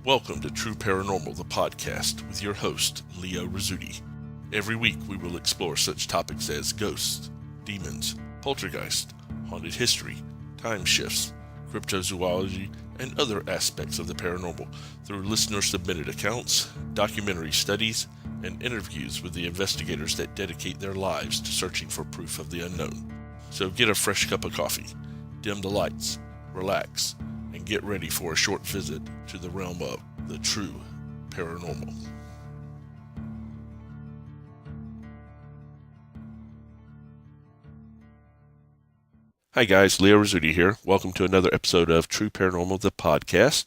Welcome to True Paranormal, the podcast, with your host, Leo Rizzuti. Every week we will explore such topics as ghosts, demons, poltergeist, haunted history, time shifts, cryptozoology, and other aspects of the paranormal through listener-submitted accounts, documentary studies, and interviews with the investigators that dedicate their lives to searching for proof of the unknown. So get a fresh cup of coffee, dim the lights, relax, and get ready for a short visit to the realm of the true paranormal. Hi guys, Leo Rizzuti here. Welcome to another episode of True Paranormal, the podcast.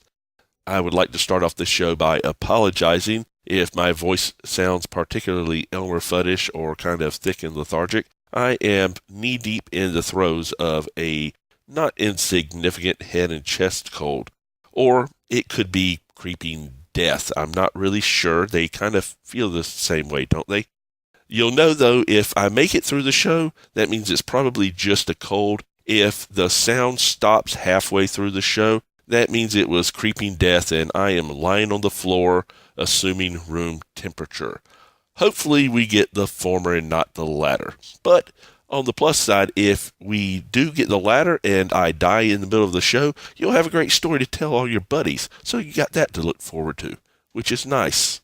I would like to start off this show by apologizing if my voice sounds particularly Elmer Fudd-ish or kind of thick and lethargic. I am knee-deep in the throes of a not insignificant head and chest cold, or it could be creeping death. I'm not really sure. They kind of feel the same way, don't they? You'll know, though, if I make it through the show, that means it's probably just a cold. If the sound stops halfway through the show, that means it was creeping death and I am lying on the floor, assuming room temperature. Hopefully we get the former and not the latter. But on the plus side, if we do get the latter and I die in the middle of the show, you'll have a great story to tell all your buddies. So you got that to look forward to, which is nice.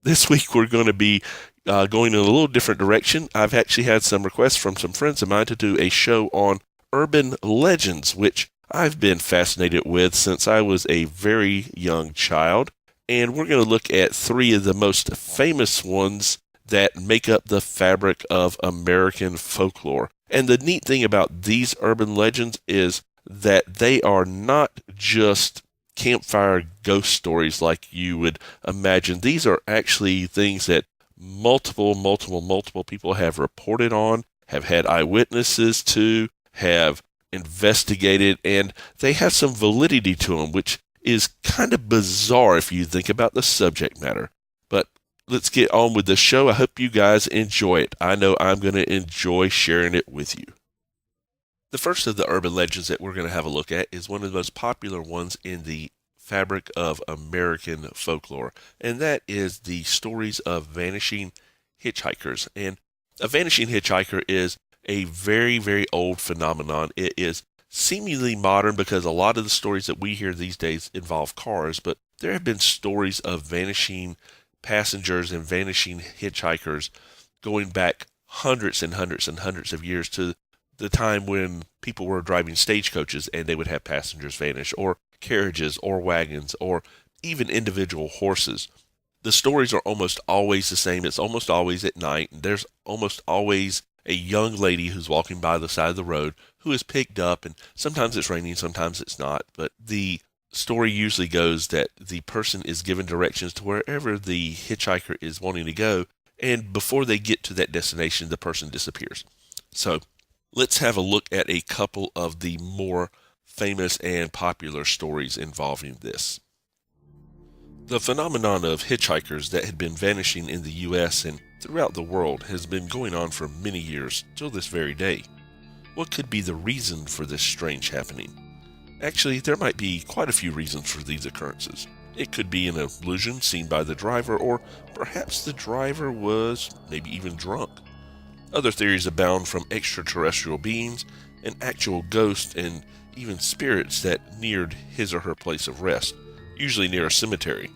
This week we're going to be going in a little different direction. I've actually had some requests from some friends of mine to do a show on urban legends, which I've been fascinated with since I was a very young child. And we're going to look at three of the most famous ones that make up the fabric of American folklore. And the neat thing about these urban legends is that they are not just campfire ghost stories like you would imagine. These are actually things that multiple people have reported on, have had eyewitnesses to, have investigated, and they have some validity to them, which is kind of bizarre if you think about the subject matter. But let's get on with the show. I hope you guys enjoy it. I know I'm going to enjoy sharing it with you. The first of the urban legends that we're going to have a look at is one of the most popular ones in the fabric of American folklore, and that is the stories of vanishing hitchhikers. And a vanishing hitchhiker is a very, very old phenomenon. It is seemingly modern because a lot of the stories that we hear these days involve cars, but there have been stories of vanishing passengers and vanishing hitchhikers going back hundreds and hundreds and hundreds of years to the time when people were driving stagecoaches and they would have passengers vanish, or carriages or wagons, or even individual horses. The stories are almost always the same. It's almost always at night, and there's almost always a young lady who's walking by the side of the road who is picked up, and sometimes it's raining, sometimes it's not, but the story usually goes that the person is given directions to wherever the hitchhiker is wanting to go, and before they get to that destination, the person disappears. So let's have a look at a couple of the more famous and popular stories involving this. The phenomenon of hitchhikers that had been vanishing in the U.S. and throughout the world has been going on for many years till this very day. What could be the reason for this strange happening? Actually, there might be quite a few reasons for these occurrences. It could be an illusion seen by the driver, or perhaps the driver was maybe even drunk. Other theories abound, from extraterrestrial beings, an actual ghost, and even spirits that neared his or her place of rest, usually near a cemetery.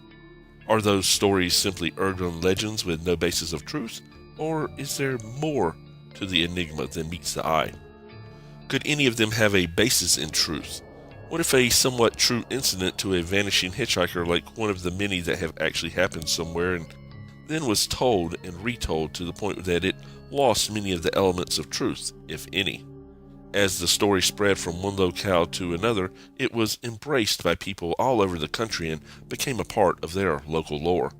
Are those stories simply urban legends with no basis of truth, or is there more to the enigma than meets the eye? Could any of them have a basis in truth? What if a somewhat true incident to a vanishing hitchhiker, like one of the many that have actually happened somewhere and then was told and retold to the point that it lost many of the elements of truth, if any? As the story spread from one locale to another, it was embraced by people all over the country and became a part of their local lore.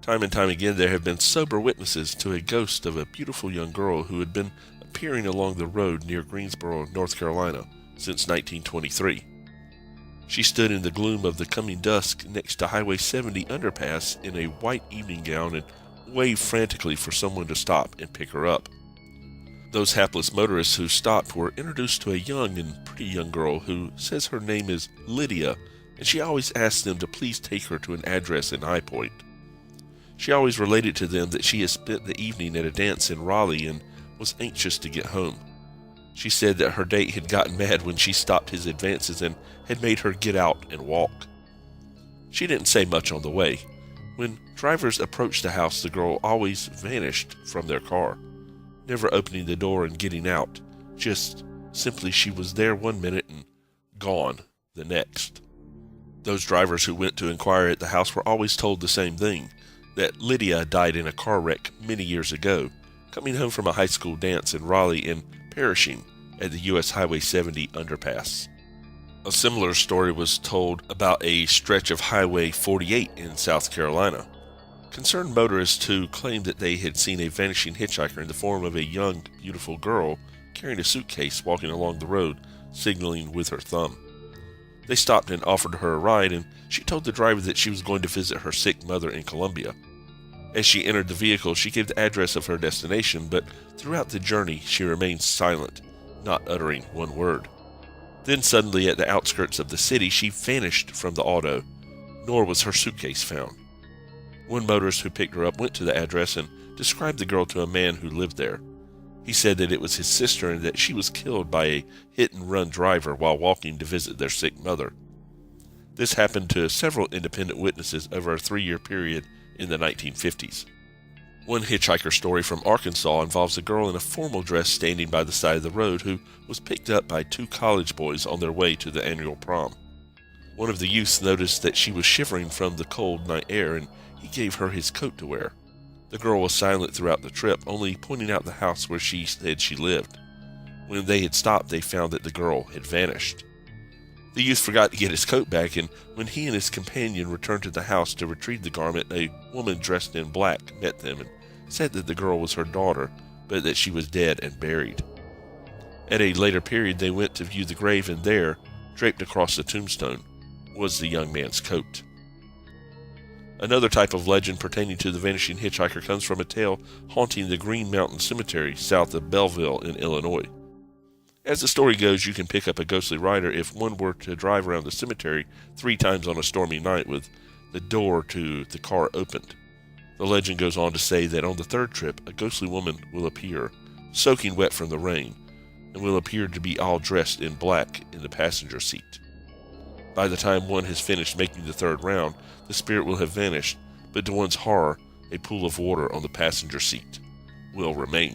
Time and time again, there have been sober witnesses to a ghost of a beautiful young girl who had been appearing along the road near Greensboro, North Carolina, since 1923. She stood in the gloom of the coming dusk next to Highway 70 underpass in a white evening gown and waved frantically for someone to stop and pick her up. Those hapless motorists who stopped were introduced to a young and pretty young girl who says her name is Lydia, and she always asked them to please take her to an address in High Point. She always related to them that she had spent the evening at a dance in Raleigh and was anxious to get home. She said that her date had gotten mad when she stopped his advances and had made her get out and walk. She didn't say much on the way. When drivers approached the house, the girl always vanished from their car, never opening the door and getting out. Just simply she was there one minute and gone the next. Those drivers who went to inquire at the house were always told the same thing, that Lydia died in a car wreck many years ago, coming home from a high school dance in Raleigh and perishing at the U.S. Highway 70 underpass. A similar story was told about a stretch of Highway 48 in South Carolina. Concerned motorists who claimed that they had seen a vanishing hitchhiker in the form of a young, beautiful girl carrying a suitcase walking along the road, signaling with her thumb. They stopped and offered her a ride, and she told the driver that she was going to visit her sick mother in Columbia. As she entered the vehicle, she gave the address of her destination, but throughout the journey she remained silent, not uttering one word. Then suddenly, at the outskirts of the city, she vanished from the auto, nor was her suitcase found. One motorist who picked her up went to the address and described the girl to a man who lived there. He said that it was his sister and that she was killed by a hit-and-run driver while walking to visit their sick mother. This happened to several independent witnesses over a 3-year period in the 1950s. One hitchhiker story from Arkansas involves a girl in a formal dress standing by the side of the road who was picked up by 2 college boys on their way to the annual prom. One of the youths noticed that she was shivering from the cold night air, and he gave her his coat to wear. The girl was silent throughout the trip, only pointing out the house where she said she lived. When they had stopped, they found that the girl had vanished. The youth forgot to get his coat back, and when he and his companion returned to the house to retrieve the garment, a woman dressed in black met them and said that the girl was her daughter, but that she was dead and buried. At a later period, they went to view the grave, and there, draped across the tombstone, was the young man's coat. Another type of legend pertaining to the vanishing hitchhiker comes from a tale haunting the Green Mountain Cemetery south of Belleville in Illinois. As the story goes, you can pick up a ghostly rider if one were to drive around the cemetery 3 times on a stormy night with the door to the car opened. The legend goes on to say that on the 3rd trip, a ghostly woman will appear, soaking wet from the rain, and will appear to be all dressed in black in the passenger seat. By the time one has finished making the 3rd round, the spirit will have vanished, but to one's horror, a pool of water on the passenger seat will remain.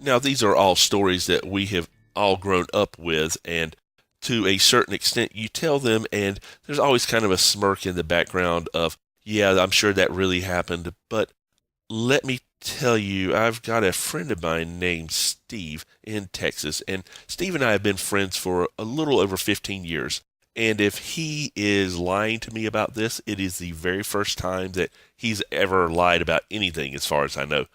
Now, these are all stories that we have all grown up with, and to a certain extent, you tell them, and there's always kind of a smirk in the background of, yeah, I'm sure that really happened, but let me tell you, I've got a friend of mine named Steve in Texas, and Steve and I have been friends for a little over 15 years. And if he is lying to me about this, it is the very first time that he's ever lied about anything, as far as I know.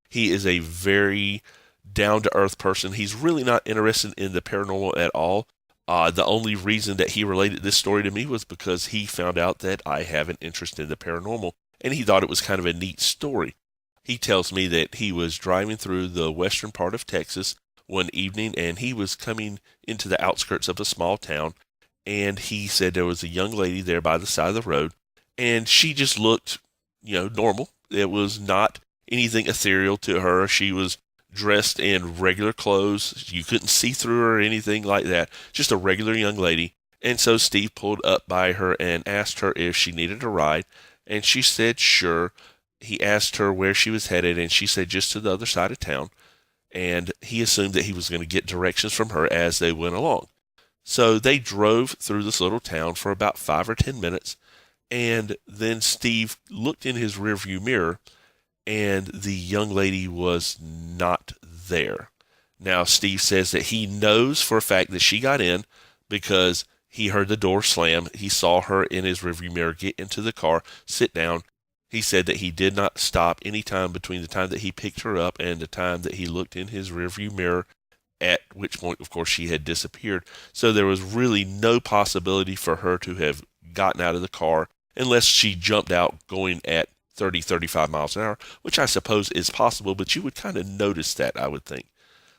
He is a very down-to-earth person. He's really not interested in the paranormal at all. The only reason that he related this story to me was because he found out that I have an interest in the paranormal, and he thought it was kind of a neat story. He tells me that he was driving through the western part of Texas one evening, and he was coming into the outskirts of a small town, and he said there was a young lady there by the side of the road, and she just looked, normal. It was not anything ethereal to her. She was dressed in regular clothes. You couldn't see through her or anything like that. Just a regular young lady. And so Steve pulled up by her and asked her if she needed a ride, and she said sure. He asked her where she was headed, and she said just to the other side of town, and he assumed that he was going to get directions from her as they went along. So they drove through this little town for about 5 or 10 minutes, and then Steve looked in his rearview mirror, and the young lady was not there. Now, Steve says that he knows for a fact that she got in because he heard the door slam. He saw her in his rearview mirror get into the car, sit down. He said that he did not stop any time between the time that he picked her up and the time that he looked in his rearview mirror, at which point, of course, she had disappeared. So there was really no possibility for her to have gotten out of the car unless she jumped out going at 30, 35 miles an hour, which I suppose is possible, but you would kind of notice that, I would think.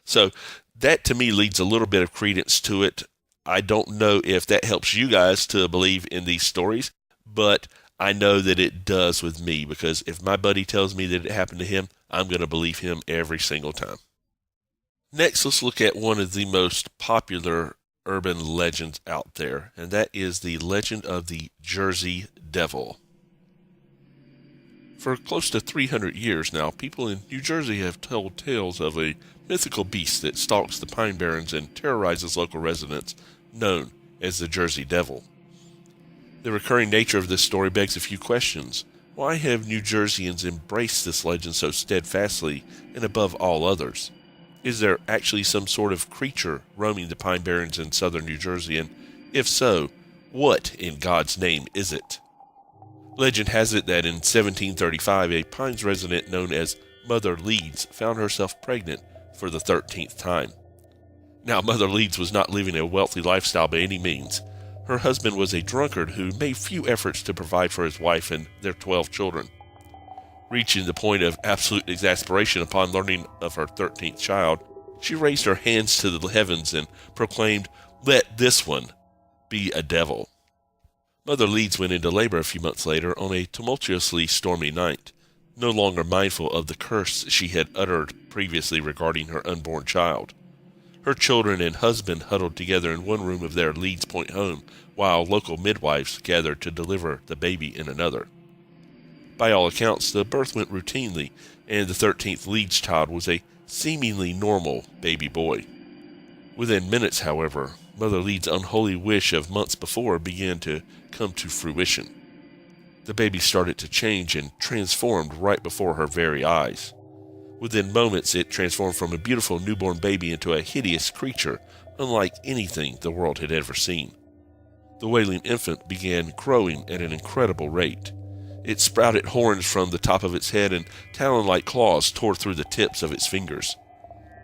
So that to me leads a little bit of credence to it. I don't know if that helps you guys to believe in these stories, but I know that it does with me, because if my buddy tells me that it happened to him, I'm going to believe him every single time. Next, let's look at one of the most popular urban legends out there, and that is the legend of the Jersey Devil. For close to 300 years now, people in New Jersey have told tales of a mythical beast that stalks the Pine Barrens and terrorizes local residents, known as the Jersey Devil. The recurring nature of this story begs a few questions. Why have New Jerseyans embraced this legend so steadfastly and above all others? Is there actually some sort of creature roaming the Pine Barrens in southern New Jersey, and if so, what in God's name is it? Legend has it that in 1735, a Pines resident known as Mother Leeds found herself pregnant for the 13th time. Now, Mother Leeds was not living a wealthy lifestyle by any means. Her husband was a drunkard who made few efforts to provide for his wife and their 12 children. Reaching the point of absolute exasperation upon learning of her 13th child, she raised her hands to the heavens and proclaimed, "Let this one be a devil." Mother Leeds went into labor a few months later on a tumultuously stormy night, no longer mindful of the curse she had uttered previously regarding her unborn child. Her children and husband huddled together in one room of their Leeds Point home, while local midwives gathered to deliver the baby in another. By all accounts, the birth went routinely, and the 13th Leeds child was a seemingly normal baby boy. Within minutes, however, Mother Leeds' unholy wish of months before began to come to fruition. The baby started to change and transformed right before her very eyes. Within moments, it transformed from a beautiful newborn baby into a hideous creature, unlike anything the world had ever seen. The wailing infant began growing at an incredible rate. It sprouted horns from the top of its head, and talon-like claws tore through the tips of its fingers.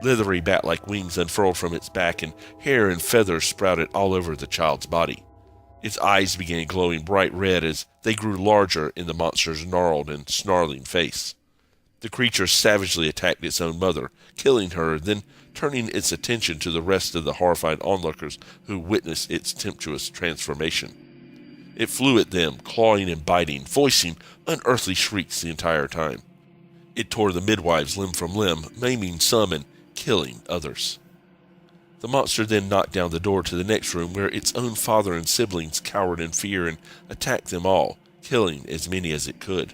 Leathery bat-like wings unfurled from its back, and hair and feathers sprouted all over the child's body. Its eyes began glowing bright red as they grew larger in the monster's gnarled and snarling face. The creature savagely attacked its own mother, killing her, then turning its attention to the rest of the horrified onlookers who witnessed its tempestuous transformation. It flew at them, clawing and biting, voicing unearthly shrieks the entire time. It tore the midwives limb from limb, maiming some and killing others. The monster then knocked down the door to the next room, where its own father and siblings cowered in fear and attacked them all, killing as many as it could.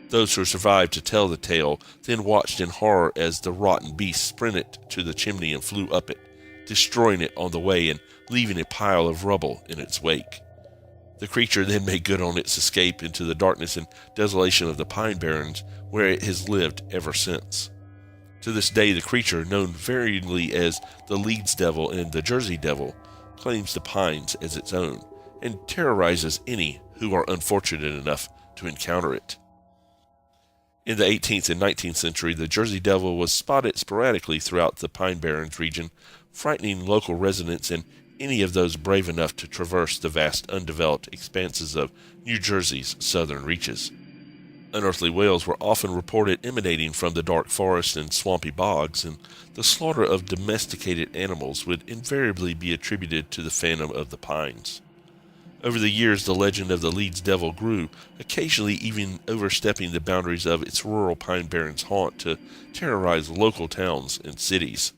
Those who survived to tell the tale then watched in horror as the rotten beast sprinted to the chimney and flew up it, destroying it on the way and leaving a pile of rubble in its wake. The creature then made good on its escape into the darkness and desolation of the Pine Barrens, where it has lived ever since. To this day, the creature, known varyingly as the Leeds Devil and the Jersey Devil, claims the Pines as its own and terrorizes any who are unfortunate enough to encounter it. In the 18th and 19th century, the Jersey Devil was spotted sporadically throughout the Pine Barrens region, frightening local residents and any of those brave enough to traverse the vast undeveloped expanses of New Jersey's southern reaches. Unearthly wails were often reported emanating from the dark forests and swampy bogs, and the slaughter of domesticated animals would invariably be attributed to the Phantom of the Pines. Over the years, the legend of the Leeds Devil grew, occasionally even overstepping the boundaries of its rural Pine Barrens haunt to terrorize local towns and cities.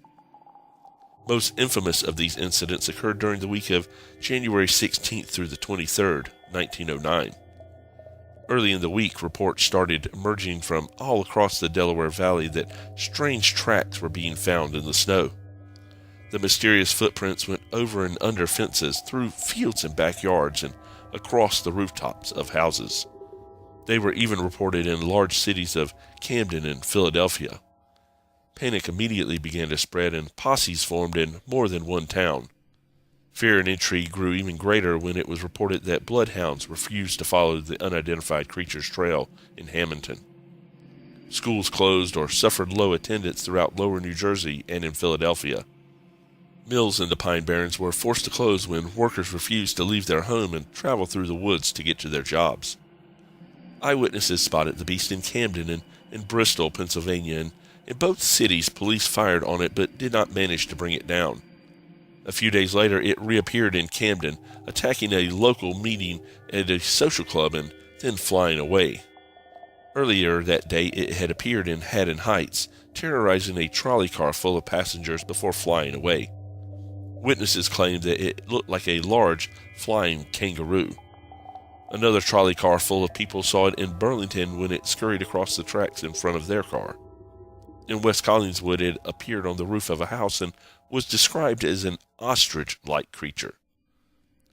Most infamous of these incidents occurred during the week of January 16th through the 23rd, 1909. Early in the week, reports started emerging from all across the Delaware Valley that strange tracks were being found in the snow. The mysterious footprints went over and under fences, through fields and backyards, and across the rooftops of houses. They were even reported in large cities of Camden and Philadelphia. Panic immediately began to spread, and posses formed in more than one town. Fear and intrigue grew even greater when it was reported that bloodhounds refused to follow the unidentified creature's trail in Hamilton. Schools closed or suffered low attendance throughout lower New Jersey and in Philadelphia. Mills in the Pine Barrens were forced to close when workers refused to leave their home and travel through the woods to get to their jobs. Eyewitnesses spotted the beast in Camden and in Bristol, Pennsylvania, and in both cities police fired on it but did not manage to bring it down. A few days later, it reappeared in Camden, attacking a local meeting at a social club and then flying away. Earlier that day, it had appeared in Haddon Heights, terrorizing a trolley car full of passengers before flying away. Witnesses claimed that it looked like a large, flying kangaroo. Another trolley car full of people saw it in Burlington when it scurried across the tracks in front of their car. In West Collingswood, it appeared on the roof of a house and was described as an ostrich-like creature.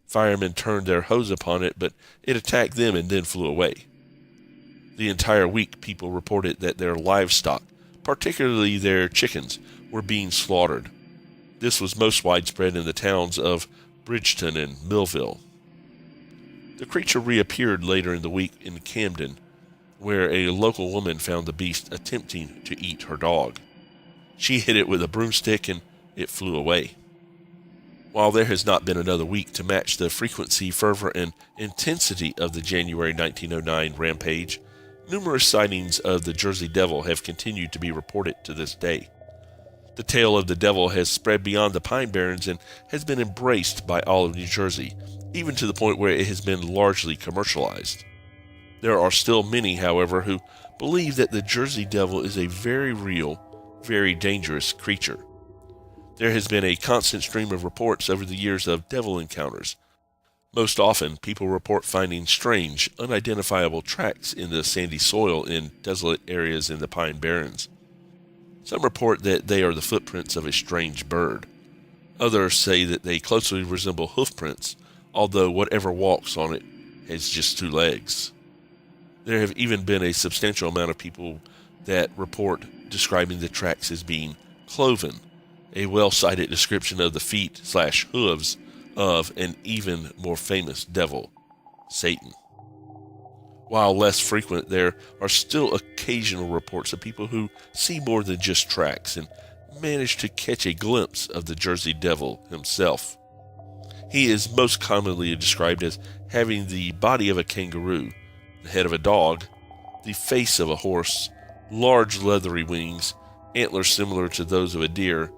Firemen turned their hose upon it, but it attacked them and then flew away. The entire week, people reported that their livestock, particularly their chickens, were being slaughtered. This was most widespread in the towns of Bridgeton and Millville. The creature reappeared later in the week in Camden, where a local woman found the beast attempting to eat her dog. She hit it with a broomstick and it flew away. While there has not been another week to match the frequency, fervor, and intensity of the January 1909 rampage, numerous sightings of the Jersey Devil have continued to be reported to this day. The tale of the devil has spread beyond the Pine Barrens and has been embraced by all of New Jersey, even to the point where it has been largely commercialized. There are still many, however, who believe that the Jersey Devil is a very real, very dangerous creature. There has been a constant stream of reports over the years of devil encounters. Most often, people report finding strange, unidentifiable tracks in the sandy soil in desolate areas in the Pine Barrens. Some report that they are the footprints of a strange bird. Others say that they closely resemble hoofprints, although whatever walks on it has just two legs. There have even been a substantial amount of people that report describing the tracks as being cloven, a well-cited description of the feet/hooves of an even more famous devil, Satan. While less frequent, there are still occasional reports of people who see more than just tracks and manage to catch a glimpse of the Jersey Devil himself. He is most commonly described as having the body of a kangaroo, the head of a dog, the face of a horse, large leathery wings, antlers similar to those of a deer,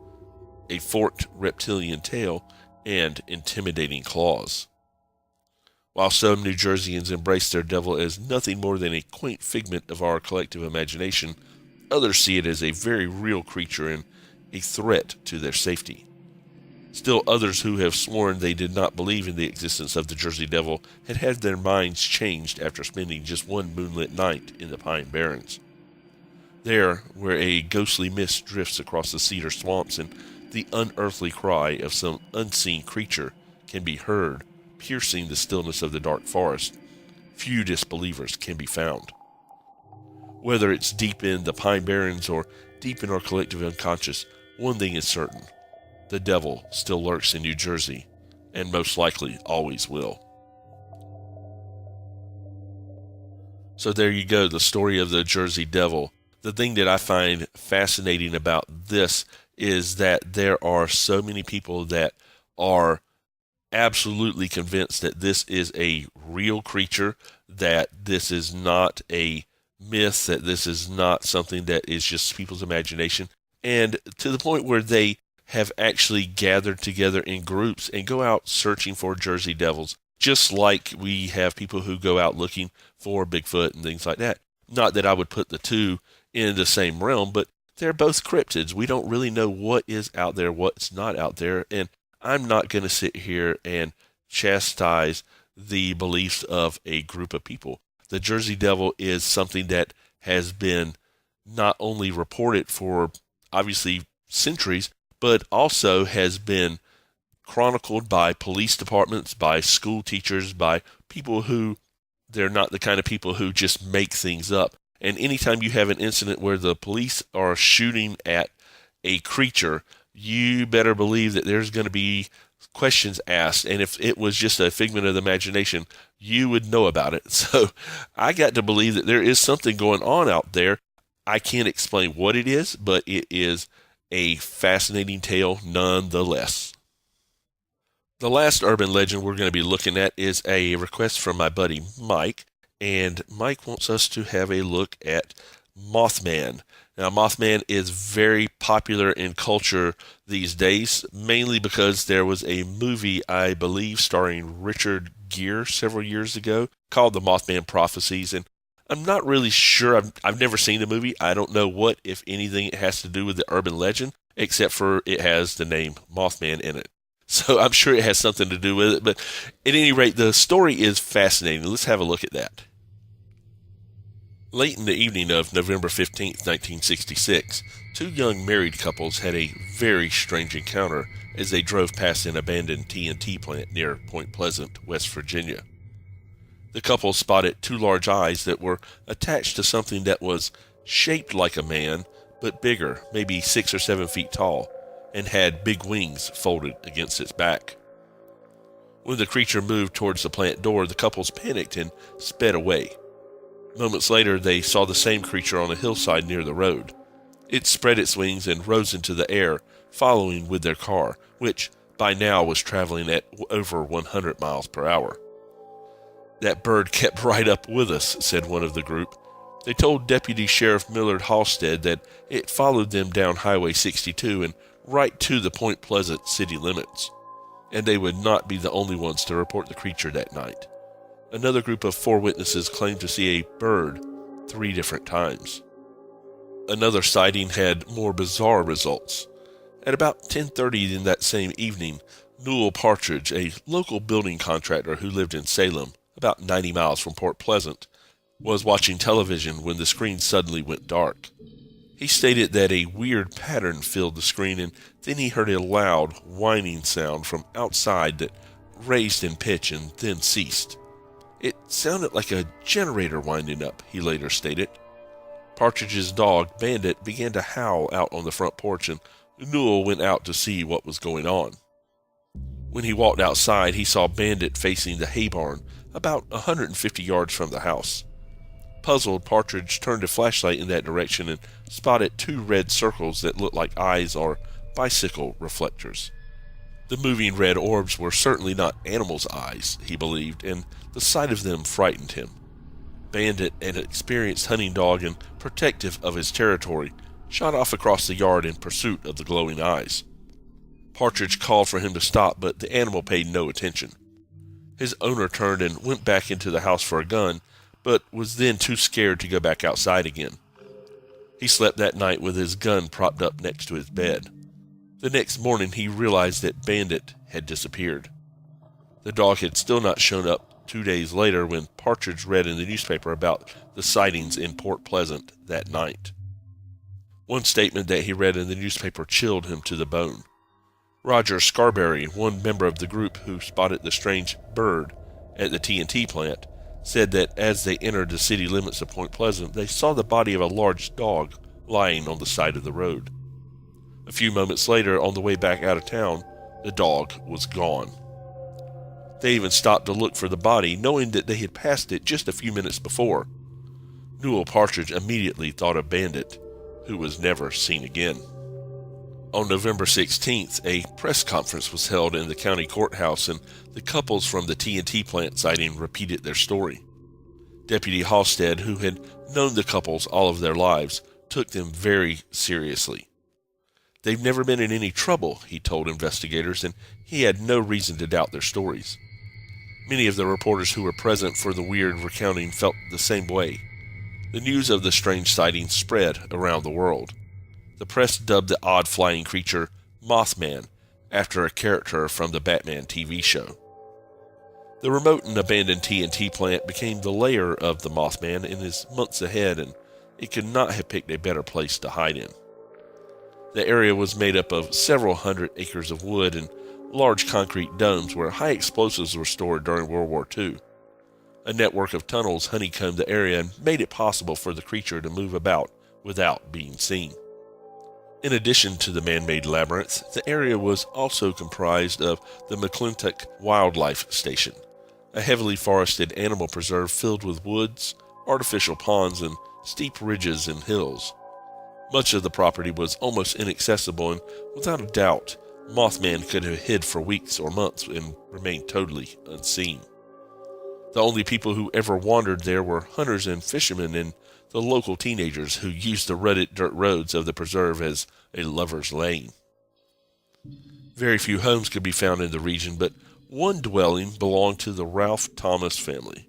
a forked reptilian tail, and intimidating claws. While some New Jerseyans embrace their devil as nothing more than a quaint figment of our collective imagination, others see it as a very real creature and a threat to their safety. Still others who have sworn they did not believe in the existence of the Jersey Devil had had their minds changed after spending just one moonlit night in the Pine Barrens. There, where a ghostly mist drifts across the cedar swamps and the unearthly cry of some unseen creature can be heard, piercing the stillness of the dark forest, few disbelievers can be found. Whether it's deep in the Pine Barrens or deep in our collective unconscious, one thing is certain. The devil still lurks in New Jersey, and most likely always will. So there you go, the story of the Jersey Devil. The thing that I find fascinating about this is that there are so many people that are absolutely convinced that this is a real creature, that this is not a myth, that this is not something that is just people's imagination, and to the point where they have actually gathered together in groups and go out searching for Jersey Devils, just like we have people who go out looking for Bigfoot and things like that. Not that I would put the two in the same realm, but they're both cryptids. We don't really know what is out there, what's not out there, and I'm not going to sit here and chastise the beliefs of a group of people. The Jersey Devil is something that has been not only reported for, obviously, centuries, but also has been chronicled by police departments, by school teachers, by people who, they're not the kind of people who just make things up. And anytime you have an incident where the police are shooting at a creature, you better believe that there's going to be questions asked. And if it was just a figment of the imagination, you would know about it. So I got to believe that there is something going on out there. I can't explain what it is, but it is a fascinating tale nonetheless. The last urban legend we're going to be looking at is a request from my buddy Mike, and Mike wants us to have a look at Mothman. Now, Mothman is very popular in culture these days, mainly because there was a movie, I believe, starring Richard Gere several years ago called The Mothman Prophecies. And I'm not really sure. I've never seen the movie. I don't know what, if anything, it has to do with the urban legend, except for it has the name Mothman in it. So I'm sure it has something to do with it. But at any rate, the story is fascinating. Let's have a look at that. Late in the evening of November 15th, 1966, two young married couples had a very strange encounter as they drove past an abandoned TNT plant near Point Pleasant, West Virginia. The couple spotted two large eyes that were attached to something that was shaped like a man, but bigger, maybe 6 or 7 feet tall, and had big wings folded against its back. When the creature moved towards the plant door, the couples panicked and sped away. Moments later, they saw the same creature on a hillside near the road. It spread its wings and rose into the air, following with their car, which by now was traveling at over 100 miles per hour. "That bird kept right up with us," said one of the group. They told Deputy Sheriff Millard Halstead that it followed them down Highway 62 and right to the Point Pleasant city limits, and they would not be the only ones to report the creature that night. Another group of 4 witnesses claimed to see a bird 3 different times. Another sighting had more bizarre results. At about 10:30 in that same evening, Newell Partridge, a local building contractor who lived in Salem, about 90 miles from Port Pleasant, was watching television when the screen suddenly went dark. He stated that a weird pattern filled the screen, and then he heard a loud, whining sound from outside that raised in pitch and then ceased. "It sounded like a generator winding up," he later stated. Partridge's dog, Bandit, began to howl out on the front porch, and Newell went out to see what was going on. When he walked outside, he saw Bandit facing the hay barn, about 150 yards from the house. Puzzled, Partridge turned a flashlight in that direction and spotted 2 red circles that looked like eyes or bicycle reflectors. The moving red orbs were certainly not animals' eyes, he believed, and the sight of them frightened him. Bandit, an experienced hunting dog and protective of his territory, shot off across the yard in pursuit of the glowing eyes. Partridge called for him to stop, but the animal paid no attention. His owner turned and went back into the house for a gun, but was then too scared to go back outside again. He slept that night with his gun propped up next to his bed. The next morning, he realized that Bandit had disappeared. The dog had still not shown up 2 days later when Partridge read in the newspaper about the sightings in Port Pleasant that night. One statement that he read in the newspaper chilled him to the bone. Roger Scarberry, one member of the group who spotted the strange bird at the TNT plant, said that as they entered the city limits of Point Pleasant, they saw the body of a large dog lying on the side of the road. A few moments later, on the way back out of town, the dog was gone. They even stopped to look for the body, knowing that they had passed it just a few minutes before. Newell Partridge immediately thought of Bandit, who was never seen again. On November 16th, a press conference was held in the county courthouse, and the couples from the TNT plant sighting repeated their story. Deputy Halstead, who had known the couples all of their lives, took them very seriously. "They've never been in any trouble," he told investigators, and he had no reason to doubt their stories. Many of the reporters who were present for the weird recounting felt the same way. The news of the strange sighting spread around the world. The press dubbed the odd flying creature Mothman, after a character from the Batman TV show. The remote and abandoned TNT plant became the lair of the Mothman in his months ahead, and it could not have picked a better place to hide in. The area was made up of several hundred acres of wood and large concrete domes where high explosives were stored during World War II. A network of tunnels honeycombed the area and made it possible for the creature to move about without being seen. In addition to the man-made labyrinth, the area was also comprised of the McClintock Wildlife Station, a heavily forested animal preserve filled with woods, artificial ponds, and steep ridges and hills. Much of the property was almost inaccessible, and without a doubt, Mothman could have hid for weeks or months and remained totally unseen. The only people who ever wandered there were hunters and fishermen and the local teenagers who used the rutted dirt roads of the preserve as a lover's lane. Very few homes could be found in the region, but one dwelling belonged to the Ralph Thomas family.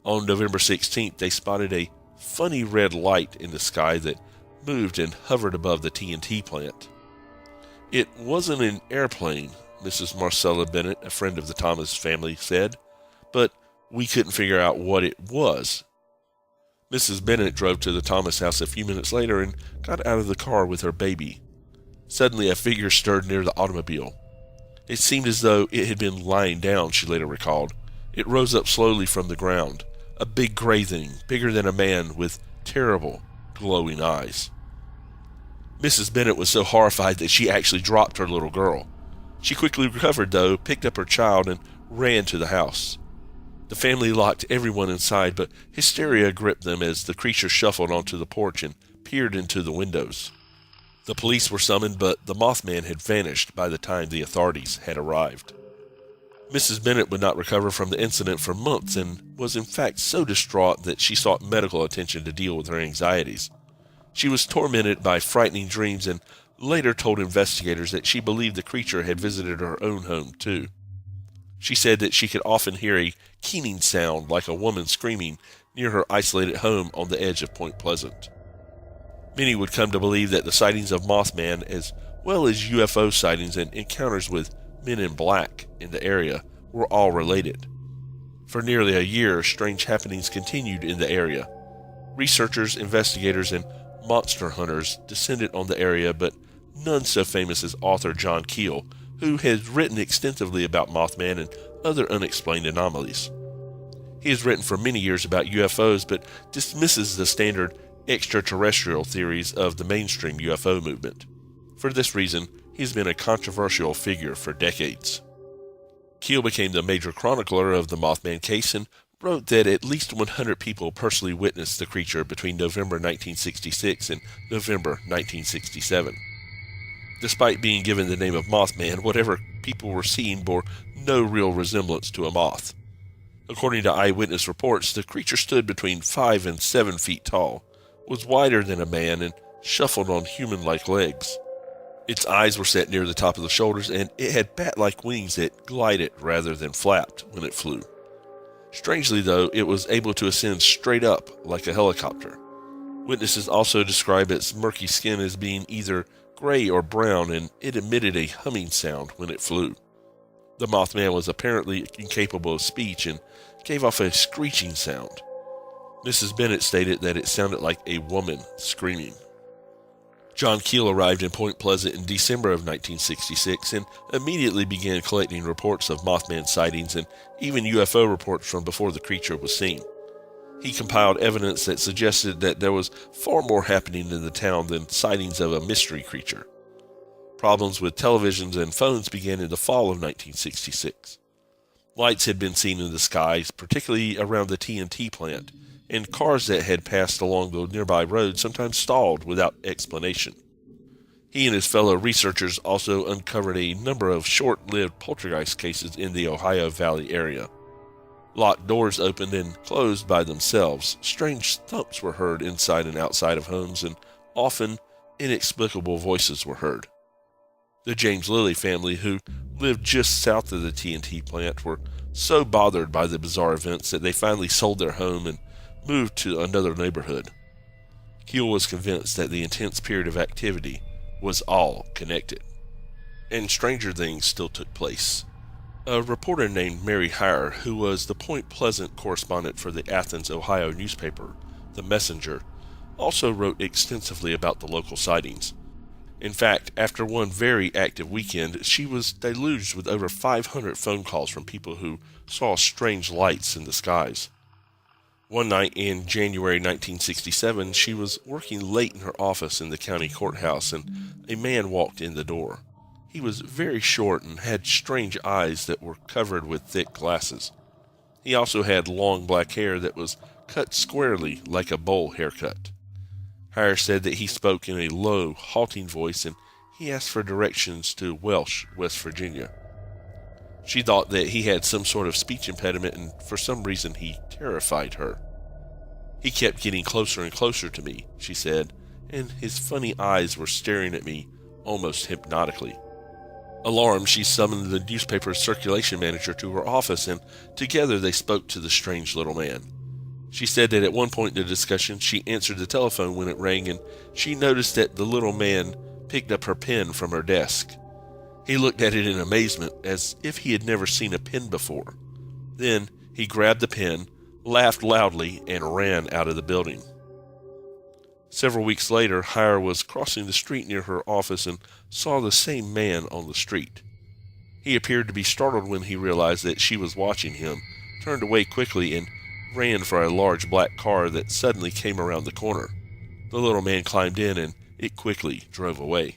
On November 16th, they spotted a funny red light in the sky that moved and hovered above the TNT plant. It wasn't an airplane, Mrs. Marcella Bennett, a friend of the Thomas family, said, but we couldn't figure out what it was. Mrs. Bennett drove to the Thomas house a few minutes later and got out of the car with her baby. Suddenly, a figure stirred near the automobile. It seemed as though it had been lying down, she later recalled. It rose up slowly from the ground, a big gray thing, bigger than a man, with terrible, glowing eyes. Mrs. Bennett was so horrified that she actually dropped her little girl. She quickly recovered, though, picked up her child, and ran to the house. The family locked everyone inside, but hysteria gripped them as the creature shuffled onto the porch and peered into the windows. The police were summoned, but the Mothman had vanished by the time the authorities had arrived. Mrs. Bennett would not recover from the incident for months and was in fact so distraught that she sought medical attention to deal with her anxieties. She was tormented by frightening dreams and later told investigators that she believed the creature had visited her own home too. She said that she could often hear a keening sound like a woman screaming near her isolated home on the edge of Point Pleasant. Many would come to believe that the sightings of Mothman, as well as UFO sightings and encounters with men in black in the area, were all related. For nearly a year, strange happenings continued in the area. Researchers, investigators, and monster hunters descended on the area, but none so famous as author John Keel, who has written extensively about Mothman and other unexplained anomalies. He has written for many years about UFOs, but dismisses the standard extraterrestrial theories of the mainstream UFO movement. For this reason, he has been a controversial figure for decades. Keel became the major chronicler of the Mothman case and wrote that at least 100 people personally witnessed the creature between November 1966 and November 1967. Despite being given the name of Mothman, whatever people were seeing bore no real resemblance to a moth. According to eyewitness reports, the creature stood between 5 and 7 feet tall, was wider than a man, and shuffled on human-like legs. Its eyes were set near the top of the shoulders, and it had bat-like wings that glided rather than flapped when it flew. Strangely, though, it was able to ascend straight up like a helicopter. Witnesses also describe its murky skin as being either gray or brown, and it emitted a humming sound when it flew. The Mothman was apparently incapable of speech and gave off a screeching sound. Mrs. Bennett stated that it sounded like a woman screaming. John Keel arrived in Point Pleasant in December of 1966 and immediately began collecting reports of Mothman sightings and even UFO reports from before the creature was seen. He compiled evidence that suggested that there was far more happening in the town than sightings of a mystery creature. Problems with televisions and phones began in the fall of 1966. Lights had been seen in the skies, particularly around the TNT plant, and cars that had passed along the nearby road sometimes stalled without explanation. He and his fellow researchers also uncovered a number of short-lived poltergeist cases in the Ohio Valley area. Locked doors opened and closed by themselves, strange thumps were heard inside and outside of homes, and often inexplicable voices were heard. The James Lilly family, who lived just south of the TNT plant, were so bothered by the bizarre events that they finally sold their home and moved to another neighborhood. Keel was convinced that the intense period of activity was all connected. And stranger things still took place. A reporter named Mary Heyer, who was the Point Pleasant correspondent for the Athens, Ohio newspaper, The Messenger, also wrote extensively about the local sightings. In fact, after one very active weekend, she was deluged with over 500 phone calls from people who saw strange lights in the skies. One night in January 1967, she was working late in her office in the county courthouse, and a man walked in the door. He was very short and had strange eyes that were covered with thick glasses. He also had long black hair that was cut squarely like a bowl haircut. Heyer said that he spoke in a low, halting voice, and he asked for directions to Welsh, West Virginia. She thought that he had some sort of speech impediment, and for some reason he terrified her. He kept getting closer and closer to me, she said, and his funny eyes were staring at me almost hypnotically. Alarmed, she summoned the newspaper's circulation manager to her office, and together they spoke to the strange little man. She said that at one point in the discussion, she answered the telephone when it rang, and she noticed that the little man picked up her pen from her desk. He looked at it in amazement, as if he had never seen a pen before. Then he grabbed the pen, laughed loudly, and ran out of the building. Several weeks later, Heyer was crossing the street near her office and saw the same man on the street. He appeared to be startled when he realized that she was watching him, turned away quickly, and ran for a large black car that suddenly came around the corner. The little man climbed in, and it quickly drove away.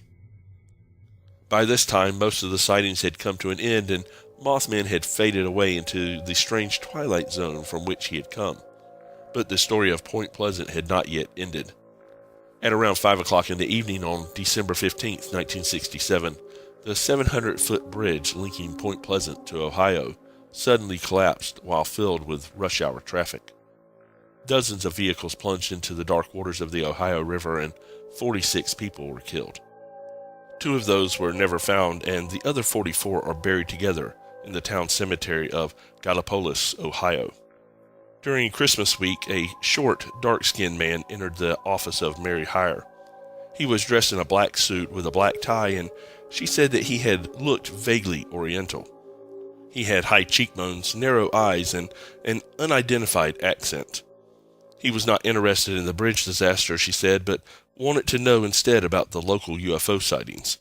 By this time, most of the sightings had come to an end, and Mothman had faded away into the strange twilight zone from which he had come. But the story of Point Pleasant had not yet ended. At around 5 o'clock in the evening on December 15, 1967, the 700-foot bridge linking Point Pleasant to Ohio suddenly collapsed while filled with rush hour traffic. Dozens of vehicles plunged into the dark waters of the Ohio River, and 46 people were killed. 2 of those were never found, and the other 44 are buried together in the town cemetery of Gallipolis, Ohio. During Christmas week, a short, dark-skinned man entered the office of Mary Heyer. He was dressed in a black suit with a black tie, and she said that he had looked vaguely oriental. He had high cheekbones, narrow eyes, and an unidentified accent. He was not interested in the bridge disaster, she said, but wanted to know instead about the local UFO sightings.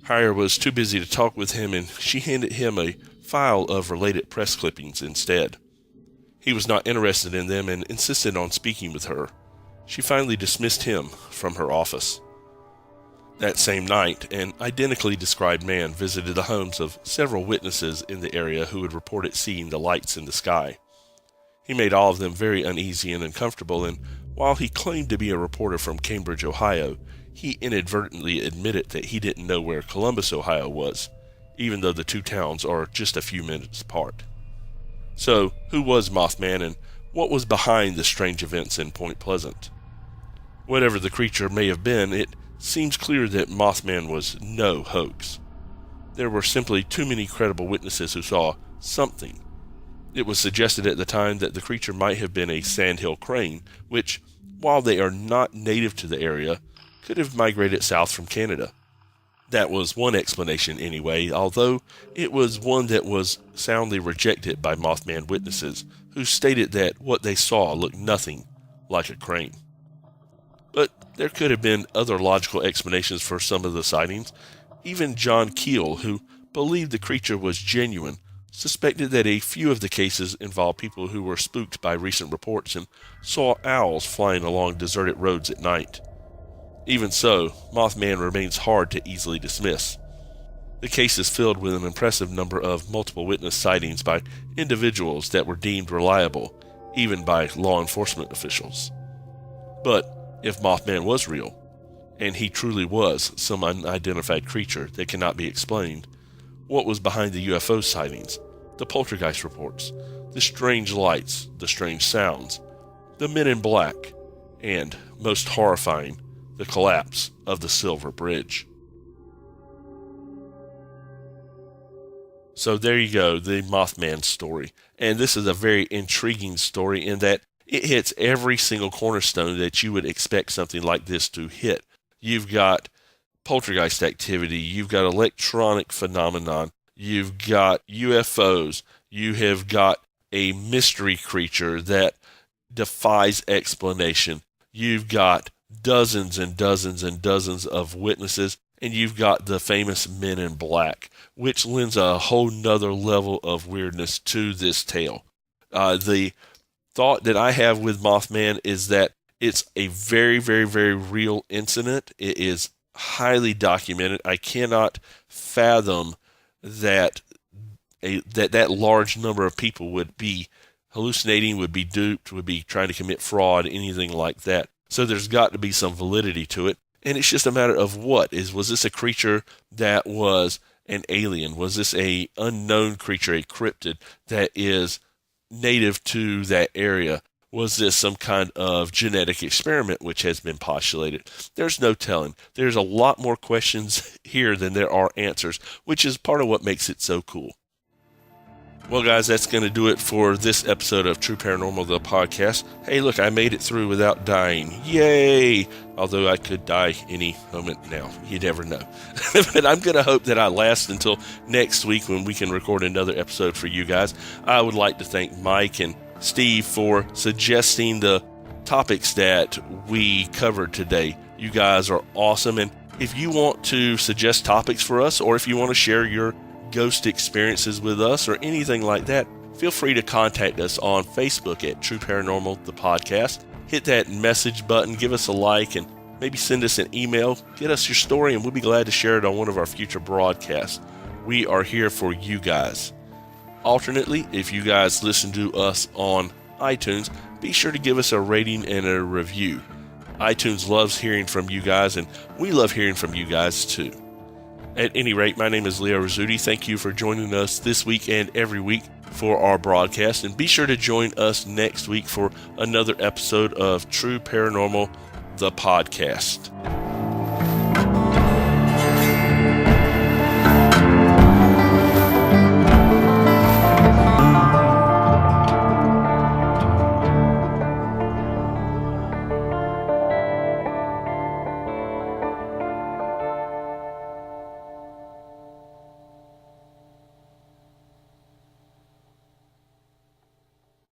Heyer was too busy to talk with him, and she handed him a file of related press clippings instead. He was not interested in them and insisted on speaking with her. She finally dismissed him from her office. That same night, an identically described man visited the homes of several witnesses in the area who had reported seeing the lights in the sky. He made all of them very uneasy and uncomfortable, and while he claimed to be a reporter from Cambridge, Ohio, he inadvertently admitted that he didn't know where Columbus, Ohio was, even though the 2 towns are just a few minutes apart. So, who was Mothman, and what was behind the strange events in Point Pleasant? Whatever the creature may have been, it seems clear that Mothman was no hoax. There were simply too many credible witnesses who saw something. It was suggested at the time that the creature might have been a sandhill crane, which, while they are not native to the area, could have migrated south from Canada. That was one explanation anyway, although it was one that was soundly rejected by Mothman witnesses, who stated that what they saw looked nothing like a crane. But there could have been other logical explanations for some of the sightings. Even John Keel, who believed the creature was genuine, suspected that a few of the cases involved people who were spooked by recent reports and saw owls flying along deserted roads at night. Even so, Mothman remains hard to easily dismiss. The case is filled with an impressive number of multiple witness sightings by individuals that were deemed reliable, even by law enforcement officials. But if Mothman was real, and he truly was some unidentified creature that cannot be explained, what was behind the UFO sightings, the poltergeist reports, the strange lights, the strange sounds, the men in black, and, most horrifying, the collapse of the Silver Bridge? So there you go, the Mothman story. And this is a very intriguing story in that it hits every single cornerstone that you would expect something like this to hit. You've got poltergeist activity, you've got electronic phenomenon, you've got UFOs, you have got a mystery creature that defies explanation, you've got dozens and dozens and dozens of witnesses, and you've got the famous Men in Black, which lends a whole nother level of weirdness to this tale. The thought that I have with Mothman is that it's a very, very, very real incident. It is highly documented. I cannot fathom that that large number of people would be hallucinating, would be duped, would be trying to commit fraud, anything like that. So there's got to be some validity to it. And it's just a matter of was this a creature that was an alien? Was this a unknown creature, a cryptid that is native to that area? Was this some kind of genetic experiment which has been postulated? There's no telling. There's a lot more questions here than there are answers, which is part of what makes it so cool. Well, guys, that's going to do it for this episode of True Paranormal, the podcast. Hey, look, I made it through without dying. Yay! Although I could die any moment now. You never know. But I'm going to hope that I last until next week when we can record another episode for you guys. I would like to thank Mike and Steve for suggesting the topics that we covered today. You guys are awesome. And if you want to suggest topics for us, or if you want to share your ghost experiences with us or anything like that, feel free to contact us on Facebook at True Paranormal, the podcast. Hit that message button, give us a like, and maybe send us an email. Get us your story, and we'll be glad to share it on one of our future broadcasts. We are here for you guys. Alternately, if you guys listen to us on iTunes, be sure to give us a rating and a review. iTunes loves hearing from you guys, and we love hearing from you guys too. At any rate, my name is Rizzuti. Thank you for joining us this week and every week for our broadcast. And be sure to join us next week for another episode of True Paranormal, the podcast.